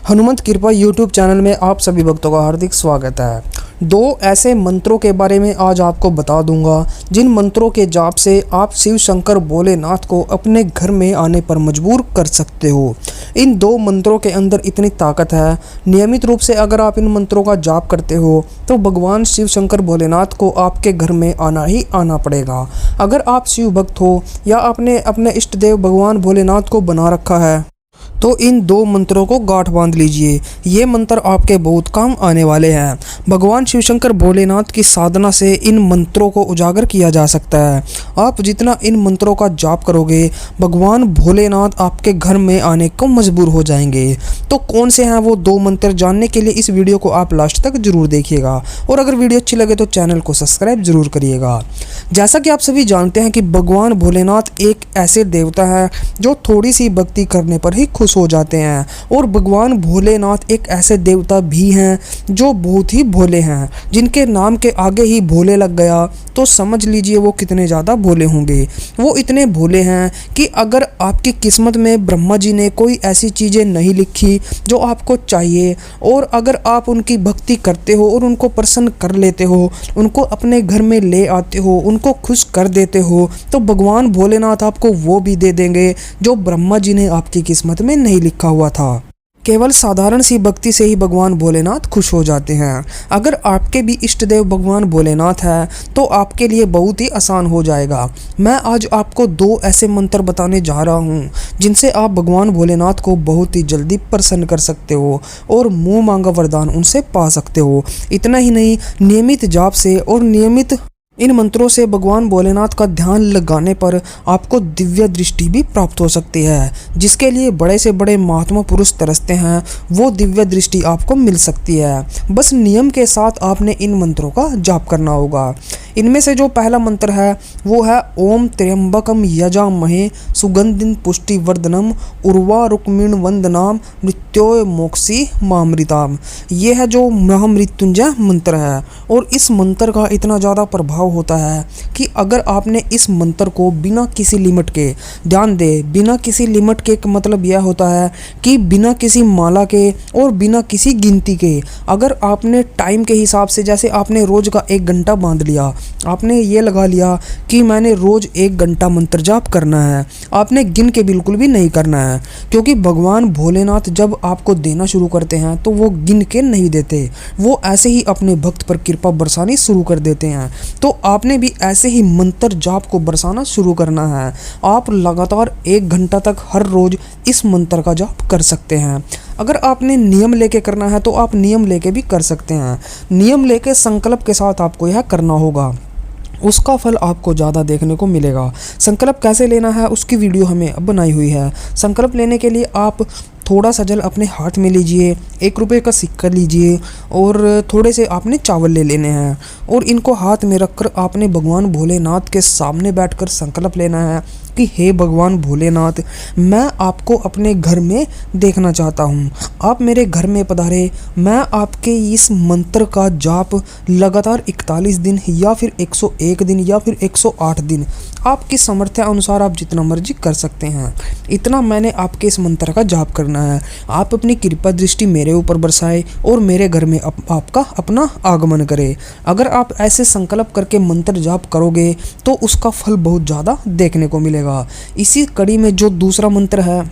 हनुमंत कृपा YouTube channel में आप सभी भक्तों का हार्दिक स्वागत है। दो ऐसे मंत्रों के बारे में आज आपको बता दूंगा जिन मंत्रों के जाप से आप शिव शंकर भोलेनाथ को अपने घर में आने पर मजबूर कर सकते हो। इन दो मंत्रों के अंदर इतनी ताकत है, नियमित रूप से अगर आप इन मंत्रों का जाप करते हो तो भगवान शिव शंकर भोलेनाथ को आपके घर में आना ही आना पड़ेगा। अगर आप शिव भक्त हो या आपने अपने इष्ट देव भगवान भोलेनाथ को बना रखा है तो इन दो मंत्रों को गांठ बांध लीजिए। ये मंत्र आपके बहुत काम आने वाले हैं। भगवान शिव शंकर भोलेनाथ की साधना से इन मंत्रों को उजागर किया जा सकता है। आप जितना इन मंत्रों का जाप करोगे भगवान भोलेनाथ आपके घर में आने को मजबूर हो जाएंगे। तो कौन से हैं वो दो मंत्र, जानने के लिए इस वीडियो को आप लास्ट तक जरूर देखिएगा और अगर वीडियो अच्छी लगे तो चैनल को सब्सक्राइब जरूर करिएगा। जैसा कि आप सभी जानते हैं कि भगवान भोलेनाथ एक ऐसे देवता है जो थोड़ी सी भक्ति करने पर ही खुश हो जाते हैं और भगवान भोलेनाथ एक ऐसे देवता भी हैं जो बहुत ही भोले हैं। जिनके नाम के आगे ही भोले लग गया तो समझ लीजिए वो कितने ज़्यादा भोले होंगे। वो इतने भोले हैं कि अगर आपकी किस्मत में ब्रह्मा जी ने कोई ऐसी चीज़ें नहीं लिखी जो आपको चाहिए और अगर आप उनकी भक्ति करते हो और उनको प्रसन्न कर लेते हो, उनको अपने घर में ले आते हो, उनको खुश कर देते हो, तो भगवान भोलेनाथ आपको वो भी दे देंगे जो ब्रह्मा जी ने आपकी किस्मत में नहीं लिखा हुआ था। केवल साधारण सी भक्ति से ही भगवान भोलेनाथ खुश हो जाते हैं। अगर आपके भी इष्ट देव भगवान भोलेनाथ है तो आपके लिए बहुत ही आसान हो जाएगा। मैं आज आपको दो ऐसे मंत्र बताने जा रहा हूँ जिनसे आप भगवान भोलेनाथ को बहुत ही जल्दी प्रसन्न कर सकते हो और मुंह मांगा वरदान उनसे पा सकते हो। इतना ही नहीं, नियमित जाप से और नियमित इन मंत्रों से भगवान भोलेनाथ का ध्यान लगाने पर आपको दिव्य दृष्टि भी प्राप्त हो सकती है। जिसके लिए बड़े से बड़े महात्मा पुरुष तरसते हैं वो दिव्य दृष्टि आपको मिल सकती है। बस नियम के साथ आपने इन मंत्रों का जाप करना होगा। इनमें से जो पहला मंत्र है वो है ओम त्र्यंबकम यजामहे सुगंधिं पुष्टिवर्धनम उर्वारुकमिण वंदनाम मृत्योय मोक्षी मामृताम। ये है जो महामृत्युंजय मंत्र है और इस मंत्र का इतना ज़्यादा प्रभाव होता है कि अगर आपने इस मंत्र को बिना किसी लिमिट के, ध्यान दे, बिना किसी लिमिट के मतलब यह होता है कि बिना किसी माला के और बिना किसी गिनती के, अगर आपने टाइम के हिसाब से, जैसे आपने रोज का 1 घंटा बांध लिया, आपने ये लगा लिया कि मैंने रोज 1 घंटा मंत्र जाप करना है, आपने गिन के बिल्कुल भी नहीं करना है। क्योंकि भगवान भोलेनाथ जब आपको देना शुरू करते हैं तो वो गिन के नहीं देते, वो ऐसे ही अपने भक्त पर कृपा बरसानी शुरू कर देते हैं। तो आपने भी ऐसे ही मंत्र जाप को बरसाना शुरू करना है। आप लगातार 1 घंटा तक हर रोज इस मंत्र का जाप कर सकते हैं। अगर आपने नियम लेके करना है तो आप नियम लेके भी कर सकते हैं। नियम लेके संकल्प के साथ आपको यह करना होगा, उसका फल आपको ज़्यादा देखने को मिलेगा। संकल्प कैसे लेना है उसकी वीडियो हमें अब बनाई हुई है। संकल्प लेने के लिए आप थोड़ा सा जल अपने हाथ में लीजिए, 1 रुपये का सिक्का लीजिए और थोड़े से आपने चावल ले लेने हैं और इनको हाथ में रखकर आपने भगवान भोलेनाथ के सामने बैठकर संकल्प लेना है कि हे भगवान भोलेनाथ, मैं आपको अपने घर में देखना चाहता हूँ। आप मेरे घर में पधारे। मैं आपके इस मंत्र का जाप लगातार 41 दिन या फिर 101 दिन या फिर 108 दिन, आपकी सामर्थ्य अनुसार आप जितना मर्जी कर सकते हैं, इतना मैंने आपके इस मंत्र का जाप करना है। आप अपनी कृपा दृष्टि मेरे ऊपर बरसाए और मेरे घर में आपका अपना आगमन करे। अगर आप ऐसे संकल्प करके मंत्र जाप करोगे तो उसका फल बहुत ज़्यादा देखने को मिलेगा। इसी कड़ी में जो दूसरा मंत्र है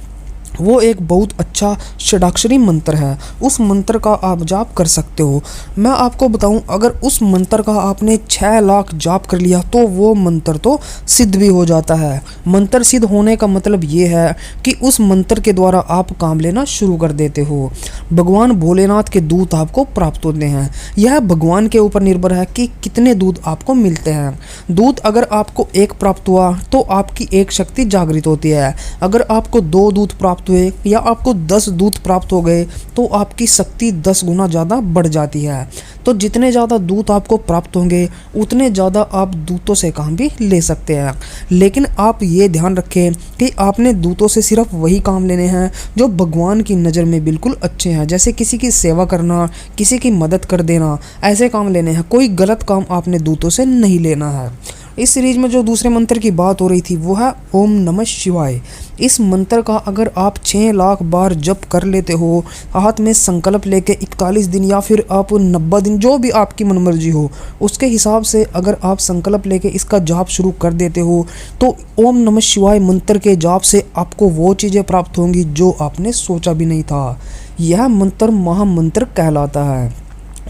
वो एक बहुत अच्छा षडाक्षरी मंत्र है। उस मंत्र का आप जाप कर सकते हो। मैं आपको बताऊं, अगर उस मंत्र का आपने 6 लाख जाप कर लिया तो वो मंत्र तो सिद्ध भी हो जाता है। मंत्र सिद्ध होने का मतलब ये है कि उस मंत्र के द्वारा आप काम लेना शुरू कर देते हो। भगवान भोलेनाथ के दूत आपको प्राप्त होते हैं। यह भगवान के ऊपर निर्भर है कि कितने दूत आपको मिलते हैं। दूत अगर आपको 1 प्राप्त हुआ तो आपकी एक शक्ति जागृत होती है। अगर आपको 2 दूत प्राप्त हुए या आपको 10 दूत प्राप्त हो गए तो आपकी शक्ति 10 गुना ज़्यादा बढ़ जाती है। तो जितने ज़्यादा दूत आपको प्राप्त होंगे उतने ज़्यादा आप दूतों से काम भी ले सकते हैं। लेकिन आप ये ध्यान रखें कि आपने दूतों से सिर्फ वही काम लेने हैं जो भगवान की नज़र में बिल्कुल अच्छे हैं। जैसे किसी की सेवा करना, किसी की मदद कर देना, ऐसे काम लेने हैं। कोई गलत काम आपने दूतों से नहीं लेना है। इस सीरीज में जो दूसरे मंत्र की बात हो रही थी वो है ओम नमः शिवाय। इस मंत्र का अगर आप 6 लाख बार जप कर लेते हो, हाथ में संकल्प लेके 41 दिन या फिर आप 90 दिन, जो भी आपकी मनमर्जी हो उसके हिसाब से अगर आप संकल्प लेके इसका जाप शुरू कर देते हो तो ओम नमः शिवाय मंत्र के जाप से आपको वो चीज़ें प्राप्त होंगी जो आपने सोचा भी नहीं था। यह मंत्र महामंत्र कहलाता है।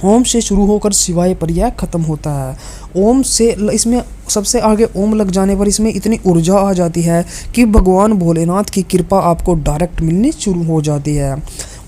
ओम से शुरू होकर शिवाय पर यह खत्म होता है। ओम से इसमें सबसे आगे ओम लग जाने पर इसमें इतनी ऊर्जा आ जाती है कि भगवान भोलेनाथ की कृपा आपको डायरेक्ट मिलनी शुरू हो जाती है।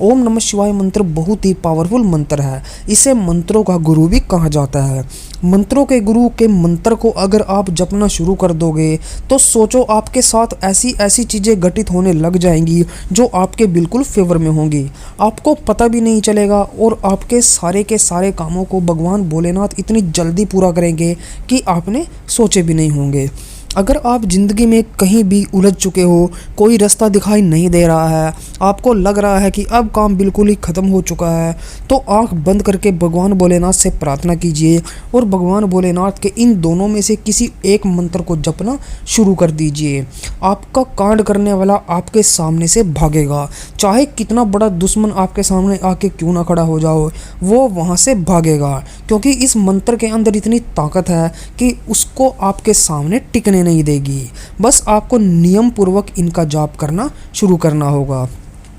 ओम नमः शिवाय मंत्र बहुत ही पावरफुल मंत्र है। इसे मंत्रों का गुरु भी कहा जाता है। मंत्रों के गुरु के मंत्र को अगर आप जपना शुरू कर दोगे तो सोचो आपके साथ ऐसी ऐसी चीज़ें घटित होने लग जाएंगी जो आपके बिल्कुल फेवर में होंगी, आपको पता भी नहीं चलेगा और आपके सारे के सारे कामों को भगवान भोलेनाथ इतनी जल्दी पूरा करेंगे कि आपने सोचे भी नहीं होंगे। अगर आप ज़िंदगी में कहीं भी उलझ चुके हो, कोई रास्ता दिखाई नहीं दे रहा है, आपको लग रहा है कि अब काम बिल्कुल ही ख़त्म हो चुका है, तो आंख बंद करके भगवान भोलेनाथ से प्रार्थना कीजिए और भगवान भोलेनाथ के इन दोनों में से किसी एक मंत्र को जपना शुरू कर दीजिए। आपका कांड करने वाला आपके सामने से भागेगा। चाहे कितना बड़ा दुश्मन आपके सामने आके क्यों ना खड़ा हो जाओ, वो वहाँ से भागेगा, क्योंकि इस मंत्र के अंदर इतनी ताकत है कि उसको आपके सामने टिकने नहीं देगी। बस आपको नियम पूर्वक इनका जाप करना शुरू करना होगा।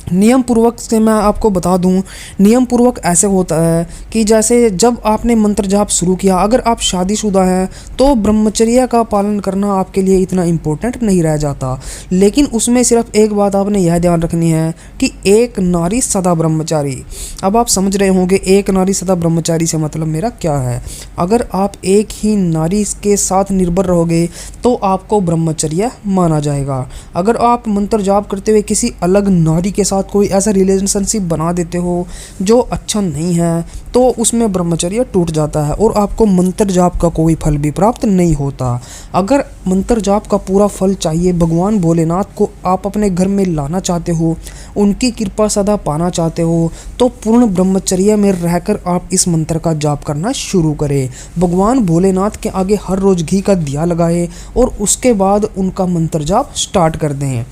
नियम पूर्वक से मैं आपको बता दूं, नियम पूर्वक ऐसे होता है कि जैसे जब आपने मंत्र जाप शुरू किया, अगर आप शादीशुदा हैं तो ब्रह्मचर्य का पालन करना आपके लिए इतना इम्पोर्टेंट नहीं रह जाता, लेकिन उसमें सिर्फ एक बात आपने यह ध्यान रखनी है कि एक नारी सदा ब्रह्मचारी। अब आप समझ रहे होंगे एक नारी सदा ब्रह्मचारी से मतलब मेरा क्या है। अगर आप एक ही नारी के साथ निर्भर रहोगे तो आपको ब्रह्मचर्य माना जाएगा। अगर आप मंत्र जाप करते हुए किसी अलग नारी के साथ कोई ऐसा रिलेशनशिप बना देते हो जो अच्छा नहीं है तो उसमें ब्रह्मचर्य टूट जाता है और आपको मंत्र जाप का कोई फल भी प्राप्त नहीं होता। अगर मंत्र जाप का पूरा फल चाहिए, भगवान भोलेनाथ को आप अपने घर में लाना चाहते हो, उनकी कृपा सदा पाना चाहते हो, तो पूर्ण ब्रह्मचर्य में रहकर आप इस मंत्र का जाप करना शुरू करें। भगवान भोलेनाथ के आगे हर रोज़ घी का दिया लगाएं और उसके बाद उनका मंत्र जाप स्टार्ट कर दें।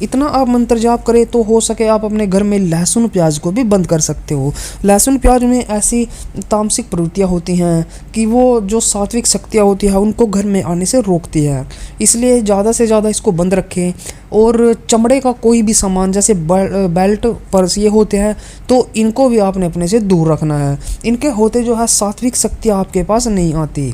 इतना आप मंत्र जाप करें तो हो सके आप अपने घर में लहसुन प्याज को भी बंद कर सकते हो। लहसुन प्याज में ऐसी तामसिक प्रवृत्तियाँ होती हैं कि वो जो सात्विक शक्तियाँ होती हैं उनको घर में आने से रोकती है, इसलिए ज़्यादा से ज़्यादा इसको बंद रखें। और चमड़े का कोई भी सामान जैसे बेल्ट पर्स ये होते हैं तो इनको भी आपने अपने से दूर रखना है। इनके होते जो है सात्विक शक्तियाँ आपके पास नहीं आती।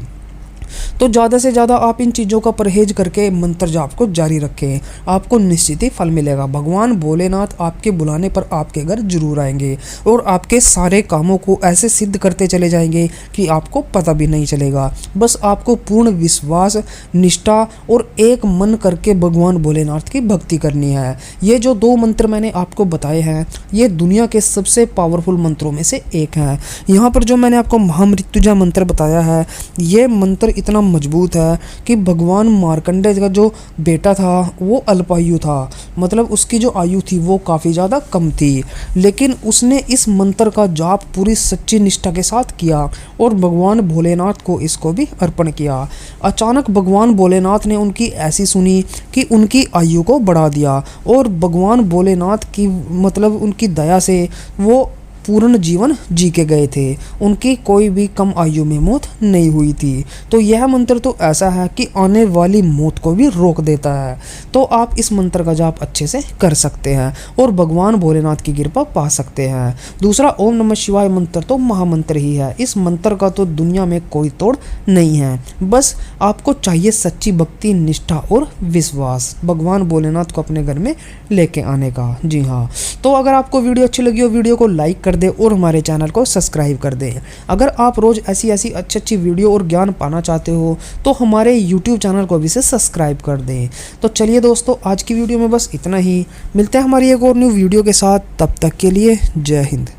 तो ज़्यादा से ज़्यादा आप इन चीज़ों का परहेज करके मंत्र जाप को जारी रखें, आपको निश्चित ही फल मिलेगा। भगवान भोलेनाथ आपके बुलाने पर आपके घर जरूर आएंगे और आपके सारे कामों को ऐसे सिद्ध करते चले जाएंगे कि आपको पता भी नहीं चलेगा। बस आपको पूर्ण विश्वास, निष्ठा और एक मन करके भगवान भोलेनाथ की भक्ति करनी है। ये जो 2 मंत्र मैंने आपको बताए हैं ये दुनिया के सबसे पावरफुल मंत्रों में से एक है। यहाँ पर जो मैंने आपको महामृत्युंजय मंत्र बताया है ये मंत्र इतना मजबूत है कि भगवान मार्कंडेय का जो बेटा था वो अल्पायु था, मतलब उसकी जो आयु थी वो काफ़ी ज़्यादा कम थी, लेकिन उसने इस मंत्र का जाप पूरी सच्ची निष्ठा के साथ किया और भगवान भोलेनाथ को इसको भी अर्पण किया। अचानक भगवान भोलेनाथ ने उनकी ऐसी सुनी कि उनकी आयु को बढ़ा दिया और भगवान भोलेनाथ की मतलब उनकी दया से वो पूर्ण जीवन जी के गए थे, उनकी कोई भी कम आयु में मौत नहीं हुई थी। तो यह मंत्र तो ऐसा है कि आने वाली मौत को भी रोक देता है। तो आप इस मंत्र का जाप अच्छे से कर सकते हैं और भगवान भोलेनाथ की कृपा पा सकते हैं। दूसरा ओम नमः शिवाय मंत्र तो महामंत्र ही है। इस मंत्र का तो दुनिया में कोई तोड़ नहीं है। बस आपको चाहिए सच्ची भक्ति, निष्ठा और विश्वास भगवान भोलेनाथ को अपने घर में लेके आने का। जी हाँ, तो अगर आपको वीडियो अच्छी लगी हो वीडियो को लाइक कर दे और हमारे चैनल को सब्सक्राइब कर दें। अगर आप रोज़ ऐसी अच्छी वीडियो और ज्ञान पाना चाहते हो तो हमारे YouTube चैनल को भी से सब्सक्राइब कर दें। तो चलिए दोस्तों, आज की वीडियो में बस इतना ही। मिलते हैं हमारी एक और न्यू वीडियो के साथ, तब तक के लिए जय हिंद।